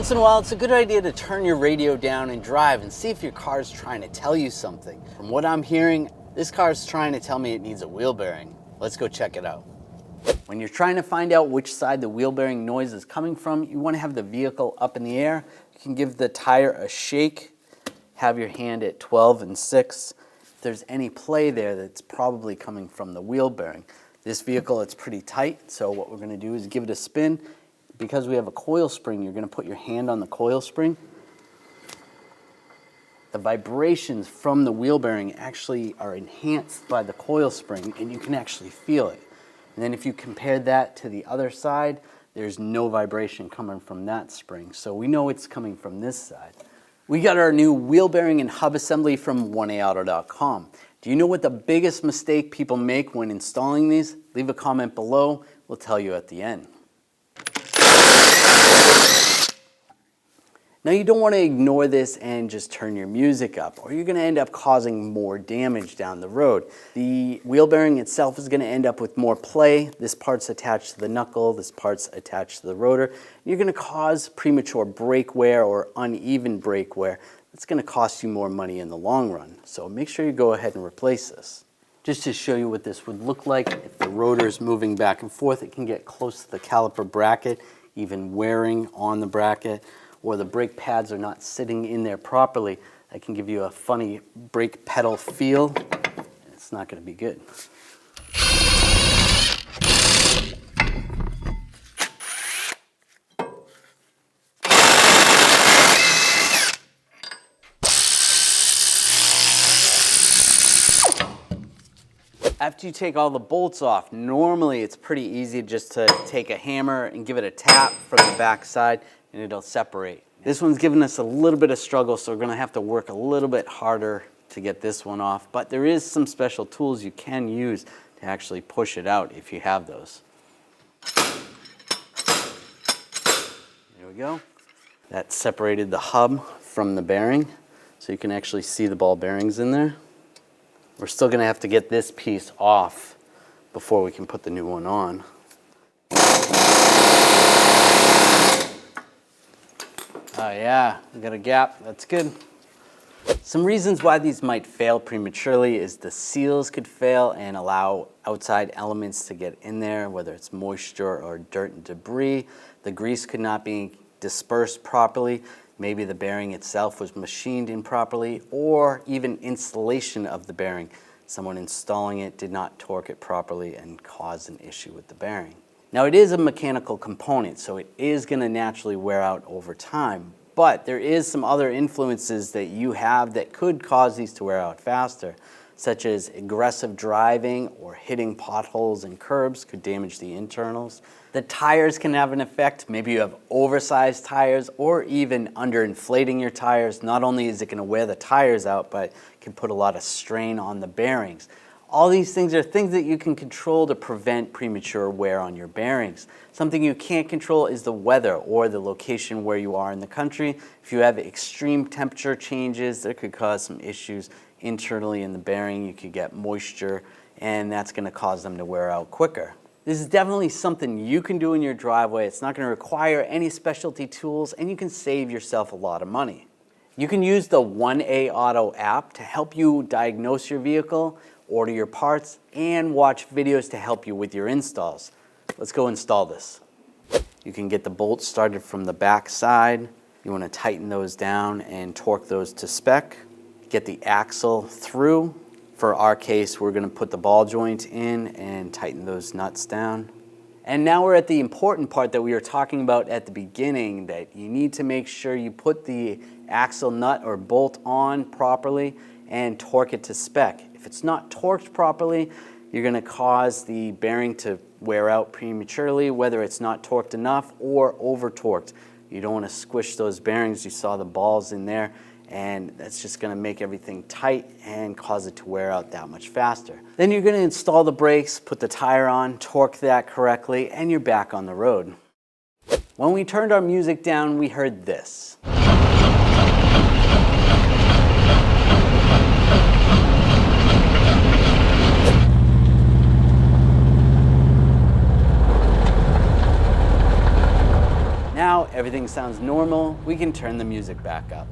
Once in a while, it's a good idea to turn your radio down and drive and see if your car's trying to tell you something. From what I'm hearing, this car's trying to tell me it needs a wheel bearing. Let's go check it out. When you're trying to find out which side the wheel bearing noise is coming from, you want to have the vehicle up in the air. You can give the tire a shake, have your hand at 12 and 6. If there's any play there, that's probably coming from the wheel bearing. This vehicle, it's pretty tight, so what we're going to do is give it a spin. Because we have a coil spring, you're going to put your hand on the coil spring. The vibrations from the wheel bearing actually are enhanced by the coil spring, and you can actually feel it. And then if you compare that to the other side, there's no vibration coming from that spring. So we know it's coming from this side. We got our new wheel bearing and hub assembly from 1AAuto.com. Do you know what the biggest mistake people make when installing these? Leave a comment below. We'll tell you at the end. Now you don't want to ignore this and just turn your music up, or you're going to end up causing more damage down the road. The wheel bearing itself is going to end up with more play. This part's attached to the knuckle, this part's attached to the rotor. You're going to cause premature brake wear or uneven brake wear. That's going to cost you more money in the long run. So make sure you go ahead and replace this. Just to show you what this would look like, if the rotor is moving back and forth, it can get close to the caliper bracket, even wearing on the bracket, or the brake pads are not sitting in there properly. That can give you a funny brake pedal feel. It's not going to be good. After you take all the bolts off, normally it's pretty easy just to take a hammer and give it a tap from the back side and it'll separate. This one's giving us a little bit of struggle, so we're going to have to work a little bit harder to get this one off. But there is some special tools you can use to actually push it out if you have those. There we go. That separated the hub from the bearing, so you can actually see the ball bearings in there. We're still going to have to get this piece off before we can put the new one on. Oh yeah, we got a gap, that's good. Some reasons why these might fail prematurely is the seals could fail and allow outside elements to get in there, whether it's moisture or dirt and debris. The grease could not be dispersed properly. Maybe the bearing itself was machined improperly, or even installation of the bearing. Someone installing it did not torque it properly and caused an issue with the bearing. Now it is a mechanical component, so it is going to naturally wear out over time, but there is some other influences that you have that could cause these to wear out faster, such as aggressive driving or hitting potholes and curbs could damage the internals. The tires can have an effect. Maybe you have oversized tires or even underinflating your tires. Not only is it going to wear the tires out, but can put a lot of strain on the bearings. All these things are things that you can control to prevent premature wear on your bearings. Something you can't control is the weather or the location where you are in the country. If you have extreme temperature changes, that could cause some issues internally in the bearing. You could get moisture, and that's going to cause them to wear out quicker. This is definitely something you can do in your driveway. It's not going to require any specialty tools, and you can save yourself a lot of money. You can use the 1A Auto app to help you diagnose your vehicle, order your parts, and watch videos to help you with your installs. Let's go install this. You can get the bolts started from the back side. You want to tighten those down and torque those to spec. Get the axle through. For our case, we're going to put the ball joint in and tighten those nuts down. And now we're at the important part that we were talking about at the beginning, that you need to make sure you put the axle nut or bolt on properly and torque it to spec. If it's not torqued properly, you're going to cause the bearing to wear out prematurely, whether it's not torqued enough or over torqued. You don't want to squish those bearings. You saw the balls in there, and that's just going to make everything tight and cause it to wear out that much faster. Then you're going to install the brakes, put the tire on, torque that correctly, and you're back on the road. When we turned our music down, we heard this. Now everything sounds normal, we can turn the music back up.